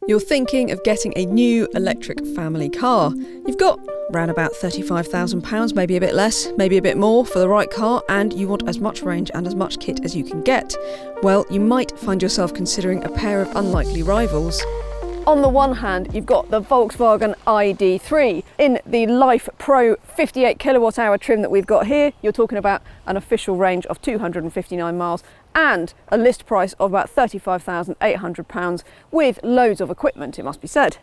You're thinking of getting a new electric family car. You've got around about £35,000, maybe a bit less, maybe a bit more for the right car, and you want as much range and as much kit as you can get. Well, you might find yourself considering a pair of unlikely rivals. On the one hand, you've got the Volkswagen ID.3 in the Life Pro 58 kilowatt hour trim that we've got here. You're talking about an official range of 259 miles and a list price of about £35,800 with loads of equipment, it must be said.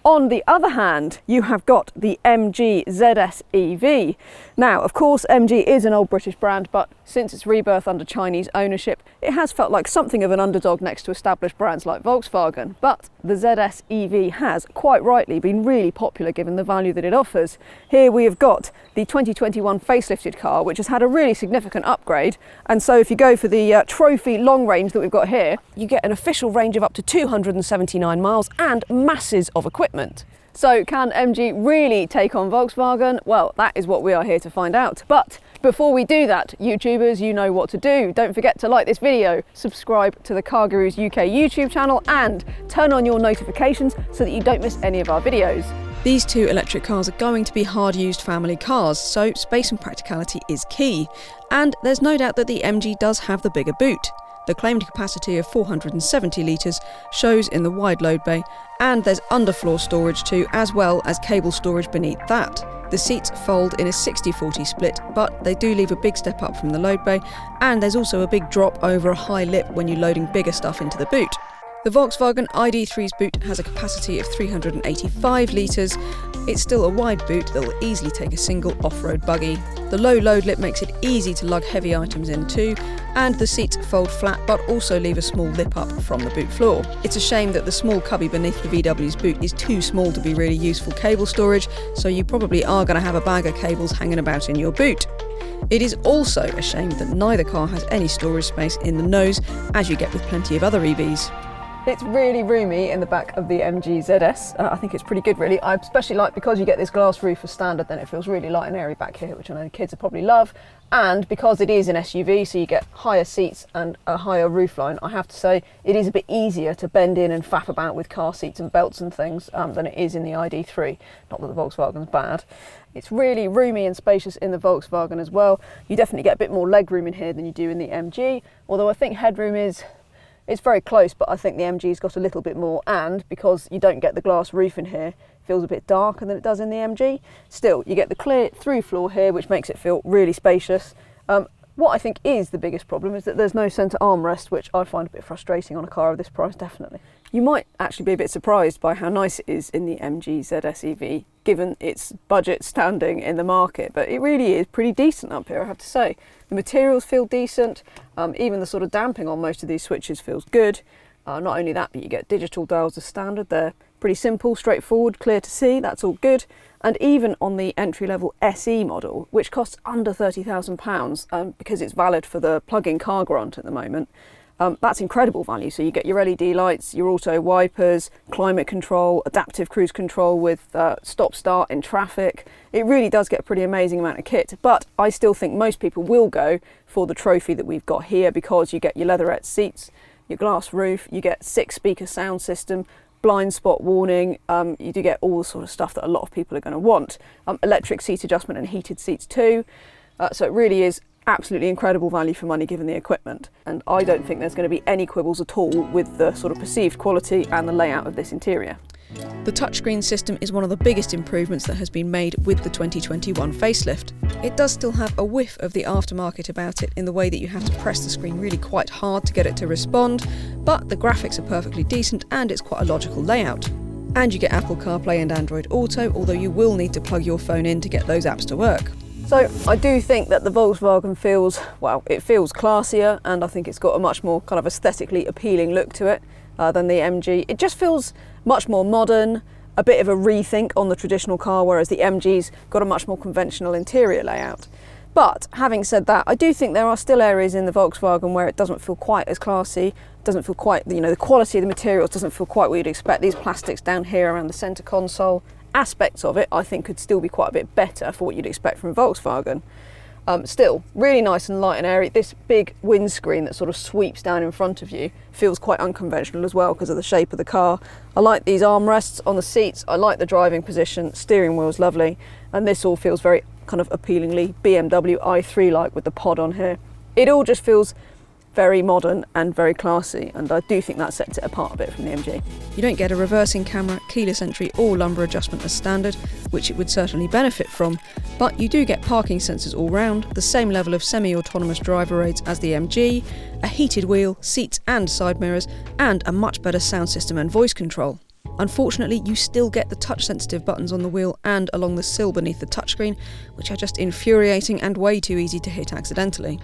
On the other hand, you have got the MG ZS EV. Now, of course, MG is an old British brand, but since its rebirth under Chinese ownership, it has felt like something of an underdog next to established brands like Volkswagen. But the ZS EV has, quite rightly, been really popular given the value that it offers. Here we have got the 2021 facelifted car, which has had a really significant upgrade. And so if you go for the trophy long range that we've got here, you get an official range of up to 279 miles and masses of equipment. So can MG really take on Volkswagen? Well, that is what we are here to find out. But before we do that, YouTubers, you know what to do. Don't forget to like this video, subscribe to the CarGurus UK YouTube channel, and turn on your notifications so that you don't miss any of our videos. These two electric cars are going to be hard-used family cars, so space and practicality is key. And there's no doubt that the MG does have the bigger boot. The claimed capacity of 470 litres shows in the wide load bay, and there's underfloor storage too, as well as cable storage beneath that. The seats fold in a 60-40 split, but they do leave a big step up from the load bay, and there's also a big drop over a high lip when you're loading bigger stuff into the boot. The Volkswagen ID.3's boot has a capacity of 385 litres. It's still a wide boot that will easily take a single off-road buggy. The low load lip makes it easy to lug heavy items in too, and the seats fold flat but also leave a small lip up from the boot floor. It's a shame that the small cubby beneath the VW's boot is too small to be really useful cable storage, so you probably are going to have a bag of cables hanging about in your boot. It is also a shame that neither car has any storage space in the nose, as you get with plenty of other EVs. It's really roomy in the back of the MG ZS. I think it's pretty good really. I especially like, because you get this glass roof as standard, then it feels really light and airy back here, which I know the kids will probably love. And because it is an SUV, so you get higher seats and a higher roofline, I have to say it is a bit easier to bend in and faff about with car seats and belts and things than it is in the ID.3. Not that the Volkswagen's bad. It's really roomy and spacious in the Volkswagen as well. You definitely get a bit more leg room in here than you do in the MG, although I think headroom it's very close, but I think the MG's got a little bit more, and because you don't get the glass roof in here, it feels a bit darker than it does in the MG. Still, you get the clear through floor here, which makes it feel really spacious. What I think is the biggest problem is that there's no centre armrest, which I find a bit frustrating on a car of this price, definitely. You might actually be a bit surprised by how nice it is in the MG ZS EV, given its budget standing in the market, but it really is pretty decent up here, I have to say. The materials feel decent, even the sort of damping on most of these switches feels good. Not only that, but you get digital dials as standard. They're pretty simple, straightforward, clear to see, that's all good. And even on the entry-level SE model, which costs under £30,000 because it's valid for the plug-in car grant at the moment, that's incredible value. So you get your LED lights, your auto wipers, climate control, adaptive cruise control with stop-start in traffic. It really does get a pretty amazing amount of kit, but I still think most people will go for the trophy that we've got here, because you get your leatherette seats, your glass roof, you get 6-speaker sound system, blind spot warning, you do get all the sort of stuff that a lot of people are going to want. Electric seat adjustment and heated seats too. So it really is absolutely incredible value for money given the equipment. And I don't think there's going to be any quibbles at all with the sort of perceived quality and the layout of this interior. The touchscreen system is one of the biggest improvements that has been made with the 2021 facelift. It does still have a whiff of the aftermarket about it in the way that you have to press the screen really quite hard to get it to respond, but the graphics are perfectly decent and it's quite a logical layout. And you get Apple CarPlay and Android Auto, although you will need to plug your phone in to get those apps to work. So I do think that the Volkswagen feels, well, it feels classier, and I think it's got a much more kind of aesthetically appealing look to it than the MG. It just feels much more modern, a bit of a rethink on the traditional car, whereas the MG's got a much more conventional interior layout. But having said that, I do think there are still areas in the Volkswagen where it doesn't feel quite as classy, doesn't feel quite, the quality of the materials doesn't feel quite what you'd expect. These plastics down here around the centre console, aspects of it I think could still be quite a bit better for what you'd expect from Volkswagen. Still, really nice and light and airy. This big windscreen that sort of sweeps down in front of you feels quite unconventional as well because of the shape of the car. I like these armrests on the seats. I like the driving position. Steering wheel's lovely. And this all feels very kind of appealingly BMW i3-like with the pod on here. It all just feels very modern and very classy, and I do think that sets it apart a bit from the MG. You don't get a reversing camera, keyless entry or lumbar adjustment as standard, which it would certainly benefit from, but you do get parking sensors all round, the same level of semi-autonomous driver aids as the MG, a heated wheel, seats and side mirrors, and a much better sound system and voice control. Unfortunately, you still get the touch-sensitive buttons on the wheel and along the sill beneath the touchscreen, which are just infuriating and way too easy to hit accidentally.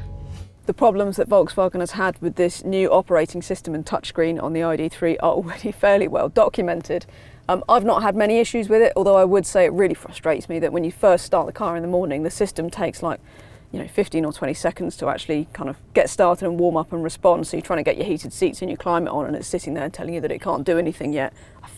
The problems that Volkswagen has had with this new operating system and touchscreen on the ID3 are already fairly well documented. I've not had many issues with it, although I would say it really frustrates me that when you first start the car in the morning, the system takes 15 or 20 seconds to actually kind of get started and warm up and respond. So you're trying to get your heated seats and your climate on and it's sitting there telling you that it can't do anything yet.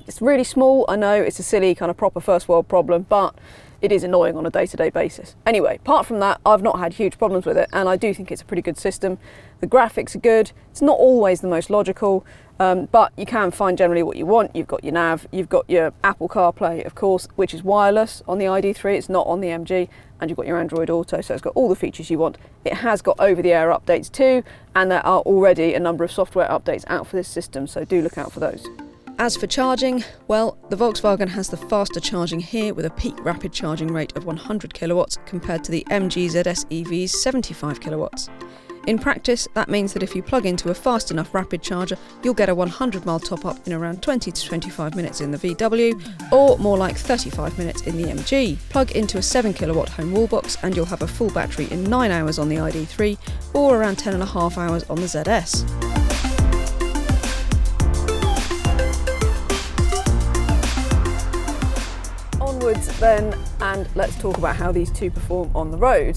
It's really small, I know, it's a silly kind of proper first world problem, but it is annoying on a day-to-day basis. Anyway, apart from that, I've not had huge problems with it, and I do think it's a pretty good system. The graphics are good. It's not always the most logical, but you can find generally what you want. You've got your nav, you've got your Apple CarPlay, of course, which is wireless on the ID3. It's not on the MG, and you've got your Android Auto, so it's got all the features you want. It has got over-the-air updates too, and there are already a number of software updates out for this system, so do look out for those. As for charging, well, the Volkswagen has the faster charging here with a peak rapid charging rate of 100 kilowatts compared to the MG ZS EV's 75 kilowatts. In practice, that means that if you plug into a fast enough rapid charger, you'll get a 100-mile top-up in around 20 to 25 minutes in the VW, or more like 35 minutes in the MG. Plug into a 7 kilowatt home wall box and you'll have a full battery in 9 hours on the ID3, or around 10.5 hours on the ZS. Onwards then, and let's talk about how these two perform on the road.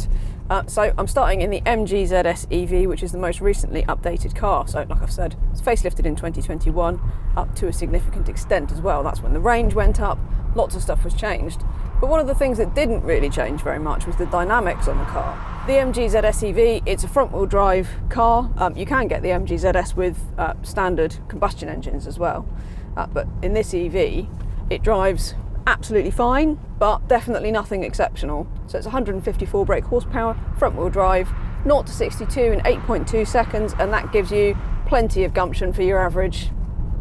So I'm starting in the MG ZS EV, which is the most recently updated car. So like I've said, it's facelifted in 2021 up to a significant extent as well. That's when the range went up, lots of stuff was changed. But one of the things that didn't really change very much was the dynamics on the car. The MG ZS EV, it's a front wheel drive car. You can get the MG ZS with standard combustion engines as well. But in this EV, it drives absolutely fine, but definitely nothing exceptional. So it's 154 brake horsepower, front wheel drive, 0 to 62 in 8.2 seconds, and that gives you plenty of gumption for your average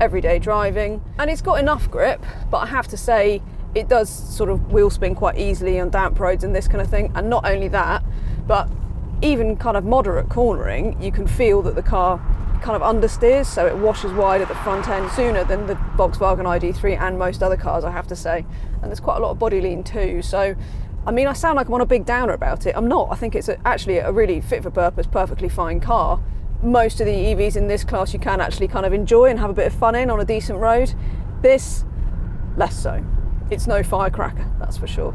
everyday driving. And it's got enough grip, but I have to say it does sort of wheel spin quite easily on damp roads and this kind of thing. And not only that, but even kind of moderate cornering, you can feel that the car kind of understeers, so it washes wide at the front end sooner than the Volkswagen ID3 and most other cars, I have to say. And there's quite a lot of body lean too. So, I mean, I sound like I'm on a big downer about it. I'm not. I think it's actually a really fit for purpose, perfectly fine car. Most of the EVs in this class you can actually kind of enjoy and have a bit of fun in on a decent road. This, less so. It's no firecracker, that's for sure.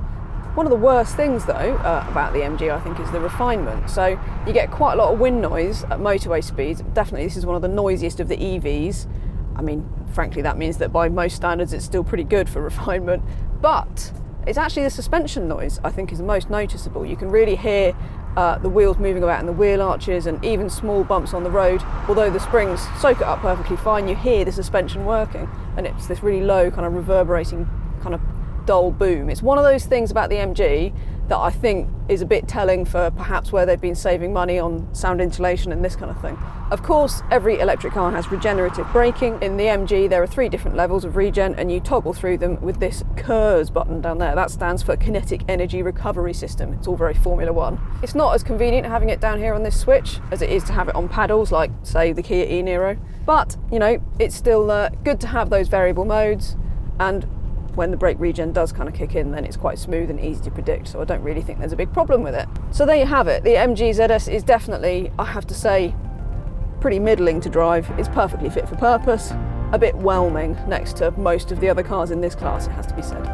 One of the worst things though about the MG, I think, is the refinement. So you get quite a lot of wind noise at motorway speeds. Definitely this is one of the noisiest of the EVs. I mean, frankly, that means that by most standards it's still pretty good for refinement. But it's actually the suspension noise I think is the most noticeable. You can really hear the wheels moving about in the wheel arches and even small bumps on the road. Although the springs soak it up perfectly fine, you hear the suspension working. And it's this really low kind of reverberating kind of dull boom. It's one of those things about the MG that I think is a bit telling for perhaps where they've been saving money on sound insulation and this kind of thing. Of course, every electric car has regenerative braking. In the MG, there are 3 different levels of regen, and you toggle through them with this CARS button down there. That stands for Kinetic Energy Recovery System. It's all very Formula One. It's not as convenient having it down here on this switch as it is to have it on paddles, like, say, the Kia e-Niro. But, you know, it's still good to have those variable modes, and when the brake regen does kind of kick in, then it's quite smooth and easy to predict, so I don't really think there's a big problem with it. So there you have it. The MG ZS is definitely, I have to say, pretty middling to drive. It's perfectly fit for purpose, a bit whelming next to most of the other cars in this class, it has to be said.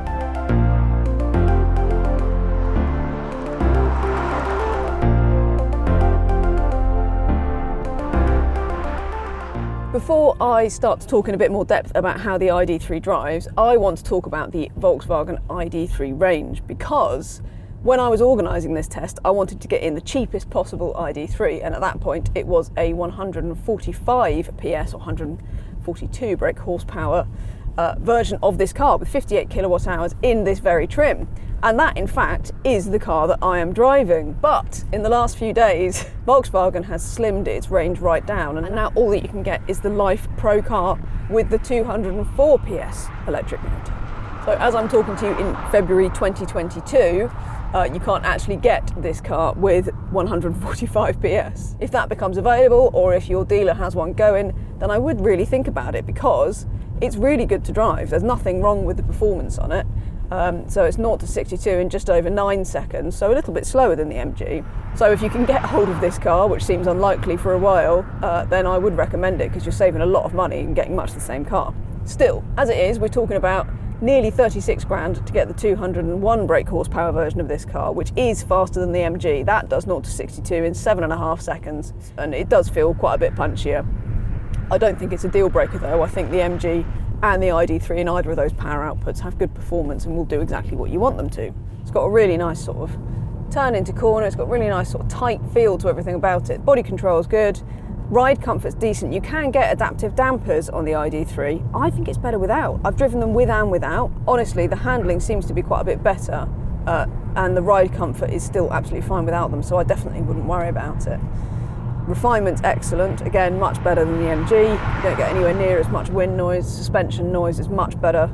Before I start to talk in a bit more depth about how the ID3 drives, I want to talk about the Volkswagen ID3 range, because When I was organising this test, I wanted to get in the cheapest possible ID3, and at that point it was a 145 PS or 142 brake horsepower version of this car with 58 kilowatt hours in this very trim. And that in fact is the car that I am driving. But in the last few days, Volkswagen has slimmed its range right down, and now all that you can get is the Life Pro car with the 204 PS electric motor. So as I'm talking to you in February 2022, you can't actually get this car with 145 PS. If that becomes available, or if your dealer has one going, then I would really think about it, because it's really good to drive. There's nothing wrong with the performance on it. So it's 0 to 62 in just over 9 seconds, so a little bit slower than the MG. So if you can get hold of this car, which seems unlikely for a while, then I would recommend it, because you're saving a lot of money and getting much the same car. Still, as it is, we're talking about nearly 36 grand to get the 201 brake horsepower version of this car, which is faster than the MG. That does 0 to 62 in 7.5 seconds, and it does feel quite a bit punchier. I don't think it's a deal breaker though. I think the MG and the ID3 in either of those power outputs have good performance and will do exactly what you want them to. It's got a really nice sort of turn into corner, it's got a really nice sort of tight feel to everything about it. Body control is good, ride comfort's decent. You can get adaptive dampers on the ID3. I think it's better without. I've driven them with and without. Honestly, the handling seems to be quite a bit better, and the ride comfort is still absolutely fine without them, so I definitely wouldn't worry about it. Refinement's excellent, again much better than the MG. You don't get anywhere near as much wind noise, suspension noise is much better.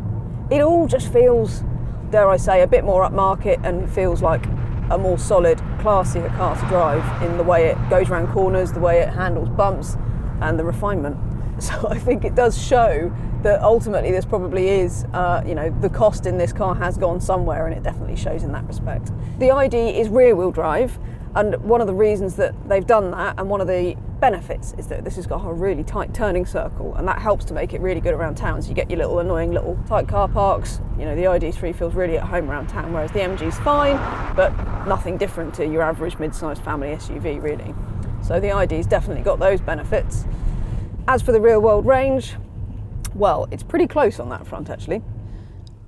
It all just feels, dare I say, a bit more upmarket, and feels like a more solid, classier car to drive in the way it goes around corners, the way it handles bumps, and the refinement. So I think it does show that ultimately this probably is, the cost in this car has gone somewhere, and it definitely shows in that respect. The ID is rear-wheel drive, and one of the reasons that they've done that, and one of the benefits, is that this has got a really tight turning circle, and that helps to make it really good around town. So you get your little annoying little tight car parks. The ID3 feels really at home around town, whereas the MG's fine, but nothing different to your average mid-sized family SUV really. So the ID's definitely got those benefits. As for the real-world range, well, it's pretty close on that front actually.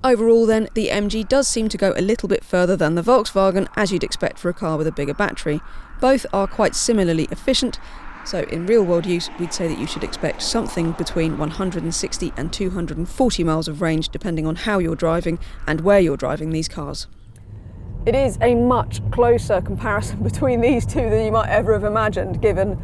Overall then, the MG does seem to go a little bit further than the Volkswagen, as you'd expect for a car with a bigger battery. Both are quite similarly efficient, so in real-world use we'd say that you should expect something between 160 and 240 miles of range, depending on how you're driving and where you're driving these cars. It is a much closer comparison between these two than you might ever have imagined, given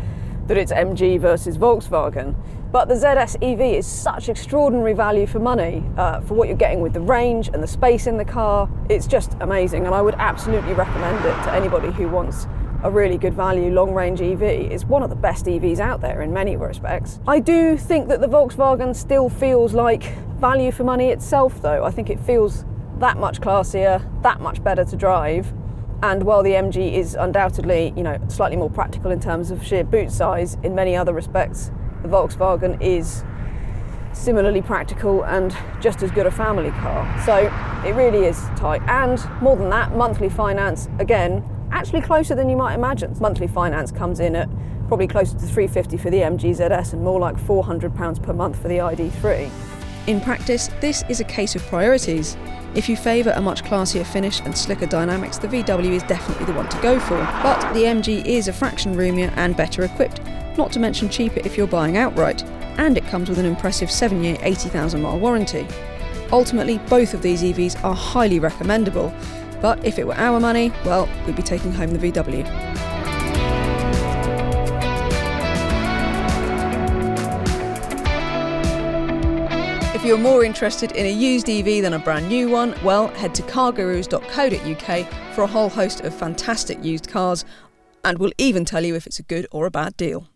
that it's MG versus Volkswagen. But the ZS EV is such extraordinary value for money for what you're getting with the range and the space in the car. It's just amazing, and I would absolutely recommend it to anybody who wants a really good value long-range EV. It's one of the best EVs out there in many respects. I do think that the Volkswagen still feels like value for money itself though. I think it feels that much classier, that much better to drive. And while the MG is undoubtedly, slightly more practical in terms of sheer boot size, in many other respects, the Volkswagen is similarly practical and just as good a family car. So it really is tight. And more than that, monthly finance, again, actually closer than you might imagine. Monthly finance comes in at probably closer to £350 for the MG ZS and more like £400 per month for the ID3. In practice, this is a case of priorities. If you favour a much classier finish and slicker dynamics, the VW is definitely the one to go for. But the MG is a fraction roomier and better equipped, not to mention cheaper if you're buying outright, and it comes with an impressive 7-year, 80,000 mile warranty. Ultimately, both of these EVs are highly recommendable, but if it were our money, well, we'd be taking home the VW. If you're more interested in a used EV than a brand new one, well, head to CarGurus.co.uk for a whole host of fantastic used cars, and we'll even tell you if it's a good or a bad deal.